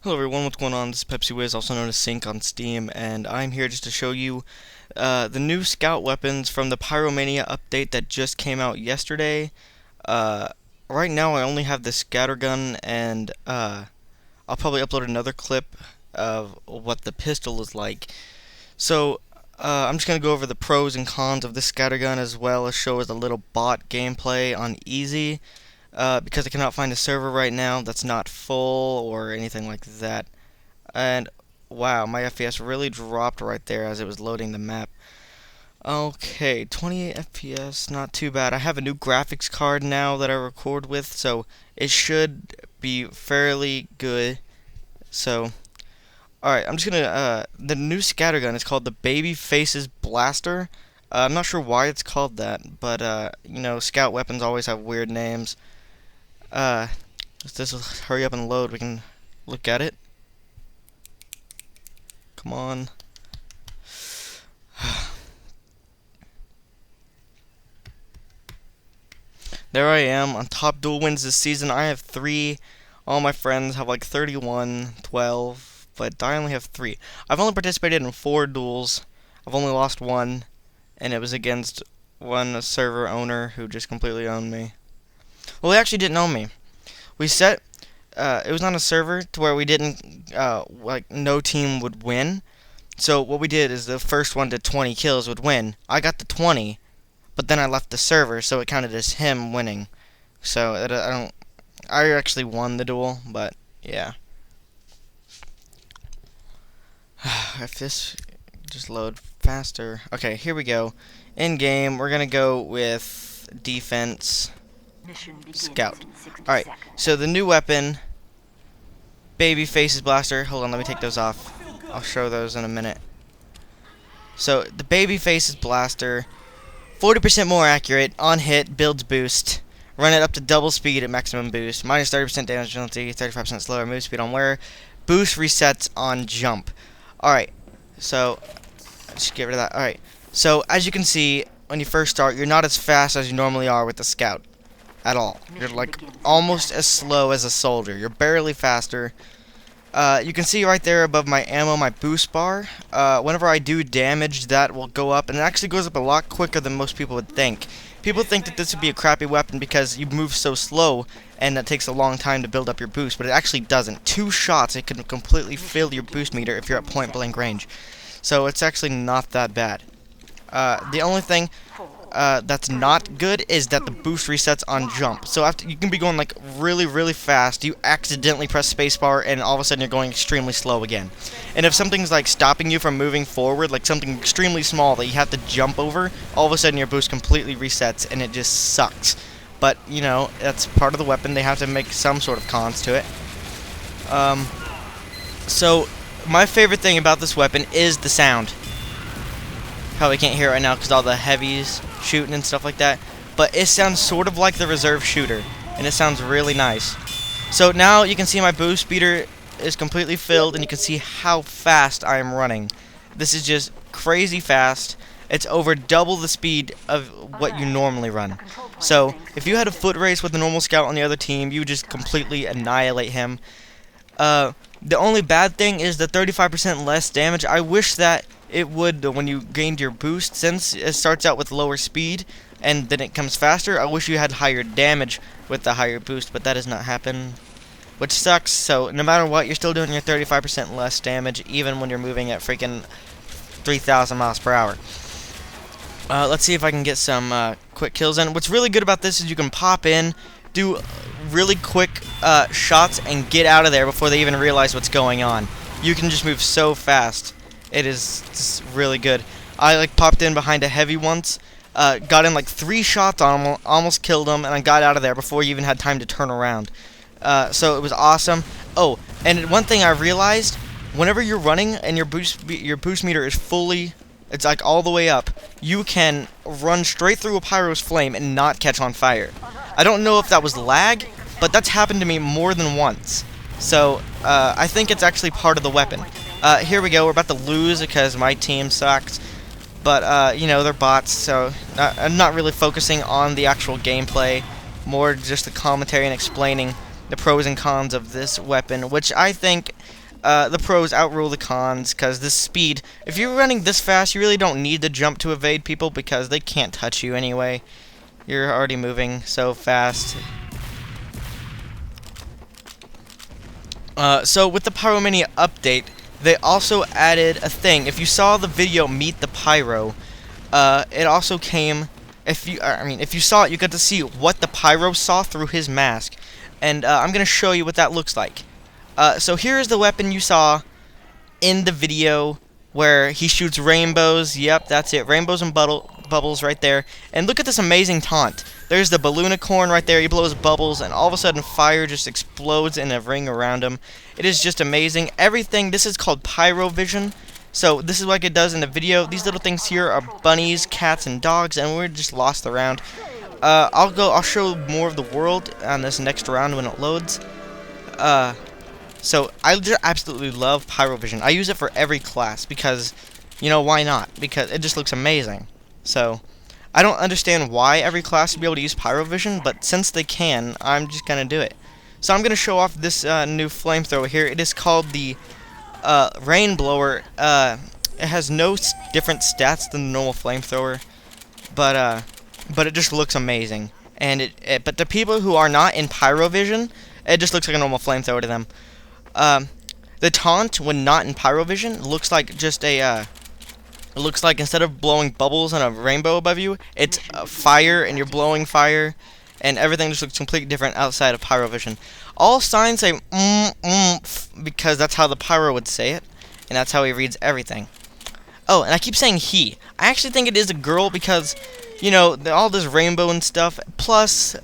Hello everyone, what's going on? This is Pepsi Wiz, also known as Sync on Steam, and I'm here just to show you the new scout weapons from the PyroMania update that just came out yesterday. Uh, right now I only have the scattergun, and I'll probably upload another clip of what the pistol is like. So, I'm just going to go over the pros and cons of this scattergun, as well as show us a little bot gameplay on easy. Because I cannot find a server right now that's not full or anything like that. And wow, my FPS really dropped right there as it was loading the map. Okay, 28 FPS, not too bad. I have a new graphics card now that I record with, so it should be fairly good. So, alright, I'm just gonna, the new scattergun is called the Baby Faces Blaster. I'm not sure why it's called that, but, you know, scout weapons always have weird names. If this will hurry up and load, we can look at it. Come on. There I am on top duel wins this season. I have 3. All my friends have like 31, 12, but I only have 3. I've only participated in 4 duels. I've only lost 1, and it was against one server owner who just completely owned me. Well, he actually didn't own me. We set, it was on a server to where we didn't, like, no team would win. So what we did is the first one to 20 kills would win. I got the 20, but then I left the server, so it counted as him winning. So I actually won the duel, but yeah. If this just load faster. Okay, here we go. In game, we're gonna go with defense. Scout. Alright, so the new weapon, Baby Faces Blaster. Hold on, let me take those off. I'll show those in a minute. So, the Baby Faces Blaster, 40% more accurate, on hit, builds boost. Run it up to double speed at maximum boost. Minus 30% damage penalty, 35% slower move speed on wear. Boost resets on jump. Alright, so, let's get rid of that. Alright, so as you can see, when you first start, you're not as fast as you normally are with the Scout. At all. You're like almost as slow as a soldier. You're barely faster. You can see right there above my ammo, my boost bar. Whenever I do damage, that will go up, and it actually goes up a lot quicker than most people would think. People think that this would be a crappy weapon because you move so slow, and that takes a long time to build up your boost, but it actually doesn't. 2 shots, it can completely fill your boost meter if you're at point blank range. So it's actually not that bad. The only thing that's not good is that the boost resets on jump. So after you can be going like really fast, you accidentally press spacebar, and all of a sudden you're going extremely slow again. And if something's like stopping you from moving forward, like something extremely small that you have to jump over, all of a sudden your boost completely resets, and it just sucks. But you know, that's part of the weapon. They have to make some sort of cons to it. So my favorite thing about this weapon is the sound. Probably can't hear it right now because all the heavies shooting and stuff like that, but it sounds sort of like the reserve shooter, and it sounds really nice. So now you can see my boost meter is completely filled, and you can see how fast I am running. This is just crazy fast. It's over double the speed of what you normally run. So if you had a foot race with a normal scout on the other team, you would just completely annihilate him. The only bad thing is the 35% less damage. I wish that it would when you gained your boost, since it starts out with lower speed and then it comes faster. I wish you had higher damage with the higher boost, but that does not happen, which sucks. So no matter what, you're still doing your 35% less damage even when you're moving at freaking 3,000 miles per hour. Let's see if I can get some quick kills in. What's really good about this is you can pop in, do really quick shots, and get out of there before they even realize what's going on. You can just move so fast. It is just really good. I like popped in behind a heavy once, got in like 3 shots on him, almost killed him, and I got out of there before he even had time to turn around. So it was awesome. Oh, and one thing I realized, whenever you're running and your boost meter is fully, it's like all the way up, you can run straight through a pyro's flame and not catch on fire. I don't know if that was lag, but that's happened to me more than once. So I think it's actually part of the weapon. Here we go. We're about to lose because my team sucks. But, you know, they're bots, so I'm not really focusing on the actual gameplay. More just the commentary and explaining the pros and cons of this weapon, which I think the pros outrule the cons, because this speed, if you're running this fast, you really don't need to jump to evade people, because they can't touch you anyway. You're already moving so fast. So with the PyroMania update, they also added a thing. If you saw the video Meet the Pyro, it also came. If you saw it, you got to see what the Pyro saw through his mask, and I'm gonna show you what that looks like. So here is the weapon you saw in the video where he shoots rainbows. Yep, that's it. Rainbows and bubbles right there. And look at this amazing taunt. There's the balloonicorn right there. He blows bubbles, and all of a sudden fire just explodes in a ring around him. It is just amazing. Everything, this is called Pyro Vision. So this is what it does in the video. These little things here are bunnies, cats, and dogs, and we're just lost around. I'll show more of the world on this next round when it loads. So I just absolutely love Pyro Vision. I use it for every class because, you know, why not? Because it just looks amazing. So I don't understand why every class would be able to use Pyro Vision, but since they can, I'm just gonna do it. So I'm gonna show off this new flamethrower here. It is called the Rain Blower. It has no different stats than the normal flamethrower, but it just looks amazing. And but the people who are not in Pyro Vision, it just looks like a normal flamethrower to them. The taunt, when not in Pyro Vision, looks like just a, it looks like instead of blowing bubbles and a rainbow above you, it's fire, and you're blowing fire, and everything just looks completely different outside of Pyro Vision. All signs say because that's how the Pyro would say it, and that's how he reads everything. Oh, and I keep saying he. I actually think it is a girl because, you know, all this rainbow and stuff. Plus,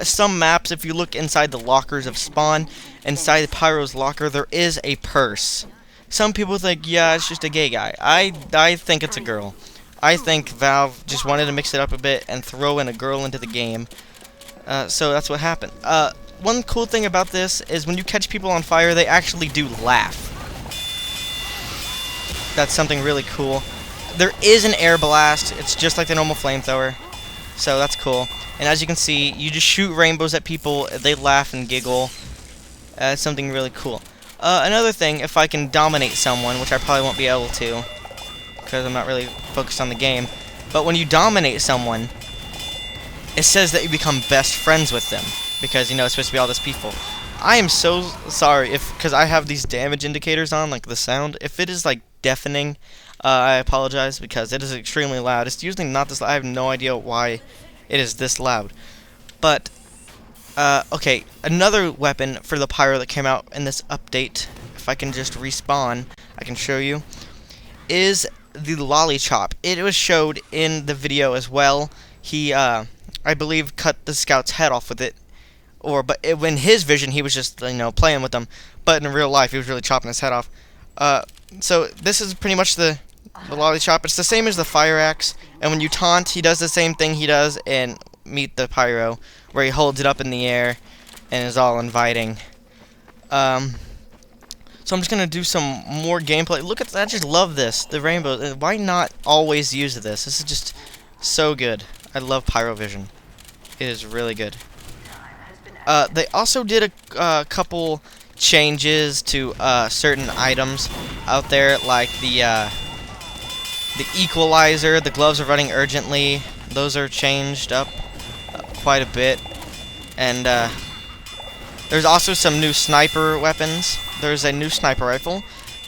some maps, if you look inside the lockers of Spawn, inside Pyro's locker, there is a purse. Some people think, yeah, it's just a gay guy. I think it's a girl. I think Valve just wanted to mix it up a bit and throw in a girl into the game. So that's what happened. One cool thing about this is when you catch people on fire, they actually do laugh. That's something really cool. There is an air blast. It's just like the normal flamethrower. So that's cool. And as you can see, you just shoot rainbows at people. They laugh and giggle. It's something really cool. Another thing, if I can dominate someone, which I probably won't be able to, because I'm not really focused on the game, but when you dominate someone, it says that you become best friends with them, because, you know, it's supposed to be all these people. I am so sorry, because I have these damage indicators on, like the sound. If it is, like, deafening, I apologize, because it is extremely loud. It's usually not this loud. I have no idea why it is this loud. But, okay, another weapon for the Pyro that came out in this update, if I can just respawn, I can show you, is the Lollipop. It was showed in the video as well. He, I believe, cut the scout's head off with it. In his vision, he was just, you know, playing with them. But in real life, he was really chopping his head off. So this is pretty much the Lollipop. It's the same as the fire axe. And when you taunt, he does the same thing he does in Meet the Pyro, where he holds it up in the air and is all inviting. So I'm just gonna do some more gameplay. Look at that! I just love this. The rainbow. Why not always use this? This is just so good. I love Pyro Vision. It is really good. They also did a couple changes to certain items out there, like the equalizer. The gloves are running urgently. Those are changed up quite a bit. And there's also some new sniper weapons. There's a new sniper rifle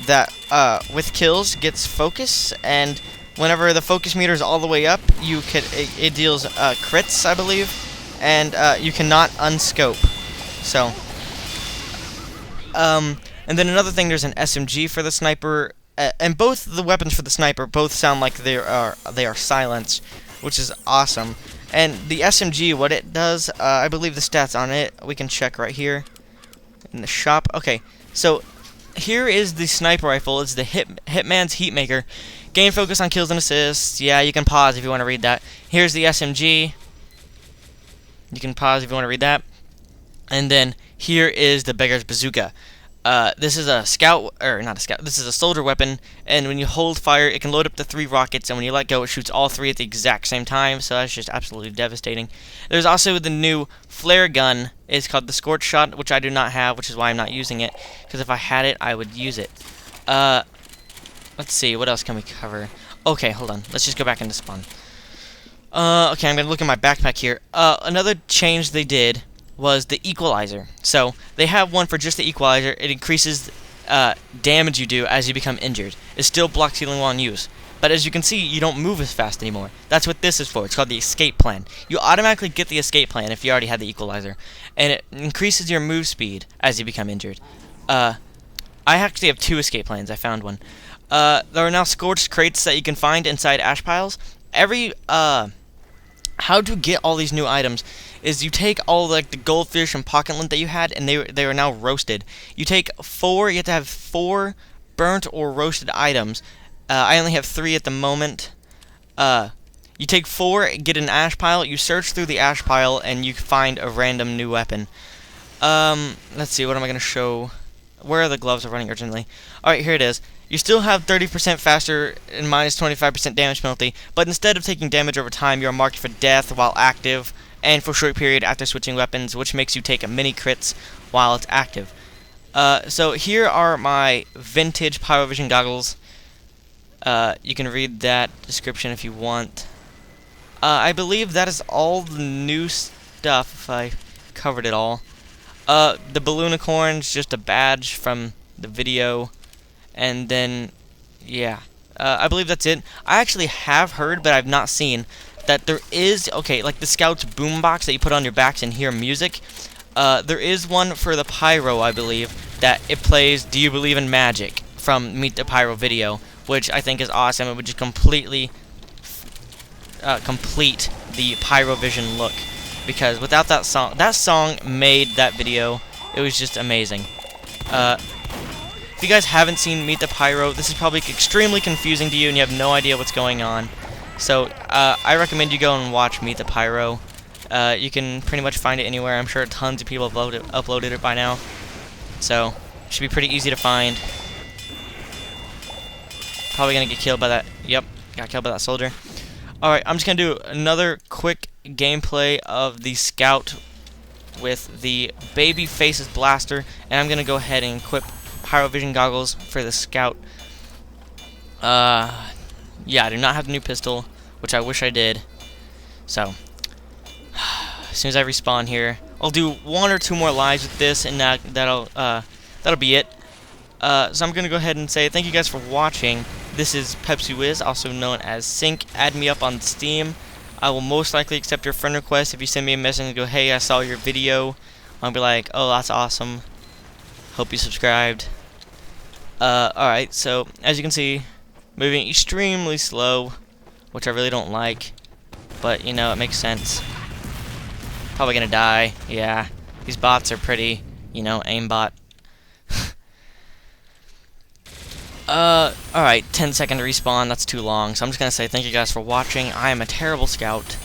that, with kills, gets focus, and whenever the focus meter is all the way up, it deals crits, I believe, and you cannot unscope. So, and then another thing, there's an SMG for the sniper, and both the weapons for the sniper both sound like they are silenced, which is awesome. And the SMG, what it does, I believe the stats on it, we can check right here in the shop. Okay, so here is the sniper rifle. It's the Hitman's Heatmaker. Gain focus on kills and assists. Yeah, you can pause if you want to read that. Here's the SMG. You can pause if you want to read that. And then here is the Beggar's Bazooka. This is a scout, or not a scout, this is a soldier weapon, and when you hold fire, it can load up to 3 rockets, and when you let go, it shoots all 3 at the exact same time, so that's just absolutely devastating. There's also the new flare gun. It's called the Scorch Shot, which I do not have, which is why I'm not using it, because if I had it, I would use it. Let's see, what else can we cover? Okay, hold on, let's just go back into spawn. Okay, I'm gonna look at my backpack here. Another change they did was the equalizer. So they have one for just the equalizer. It increases damage you do as you become injured. It still blocks healing while in use, but as you can see, you don't move as fast anymore. That's what this is for. It's called the escape plan. You automatically get the escape plan if you already had the equalizer, and it increases your move speed as you become injured. I actually have 2 escape plans. I found one. There are now scorched crates that you can find inside ash piles. How to get all these new items is you take all like the goldfish and pocket lint that you had, and they are now roasted. You take 4. You have to have 4 burnt or roasted items. I only have 3 at the moment. You take 4, get an ash pile. You search through the ash pile, and you find a random new weapon. Let's see. What am I gonna show? Where are the gloves? Are running urgently. All right, here it is. You still have 30% faster and minus 25% damage penalty, but instead of taking damage over time, you are marked for death while active, and for a short period after switching weapons, which makes you take a mini crits while it's active. So here are my vintage Pyrovision goggles. You can read that description if you want. I believe that is all the new stuff, if I covered it all. The Balloonicorn's just a badge from the video. And then, yeah, I believe that's it. I actually have heard, but I've not seen, that there is, okay, like the Scout's boombox that you put on your backs and hear music. There is one for the Pyro, I believe, that it plays Do You Believe in Magic from Meet the Pyro video, which I think is awesome. It would just completely complete the Pyrovision look, because without that song made that video. It was just amazing. If you guys haven't seen Meet the Pyro, this is probably extremely confusing to you and you have no idea what's going on. So, I recommend you go and watch Meet the Pyro. You can pretty much find it anywhere. I'm sure tons of people have uploaded it by now. So, it should be pretty easy to find. Probably gonna get killed by that. Yep, got killed by that soldier. Alright, I'm just gonna do another quick gameplay of the Scout with the Baby Faces Blaster, and I'm gonna go ahead and equip Pyrovision goggles for the Scout. Yeah, I do not have the new pistol, which I wish I did. So, as soon as I respawn here, I'll do 1 or 2 more lives with this, and that'll be it. So I'm gonna go ahead and say thank you guys for watching. This is Pepsi Wiz, also known as Sync. Add me up on Steam. I will most likely accept your friend request if you send me a message and go, hey, I saw your video. I'll be like, oh, that's awesome. Hope you subscribed. Alright, so as you can see, moving extremely slow, which I really don't like, but you know, it makes sense. Probably gonna die. Yeah, these bots are pretty, you know, aimbot. Alright, 10-second respawn, that's too long, so I'm just gonna say thank you guys for watching. I am a terrible scout.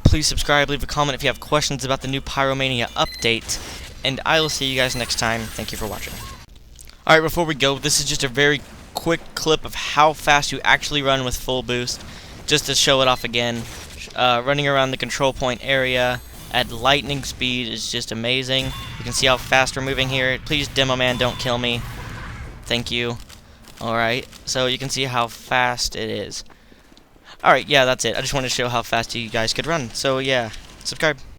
Please subscribe, leave a comment if you have questions about the new PyroMania update, and I will see you guys next time. Thank you for watching. Alright, before we go, this is just a very quick clip of how fast you actually run with full boost, just to show it off again. Running around the control point area at lightning speed is just amazing. You can see how fast we're moving here. Please, Demo Man, don't kill me. Thank you. Alright, so you can see how fast it is. Alright, yeah, that's it. I just wanted to show how fast you guys could run. So, yeah, subscribe.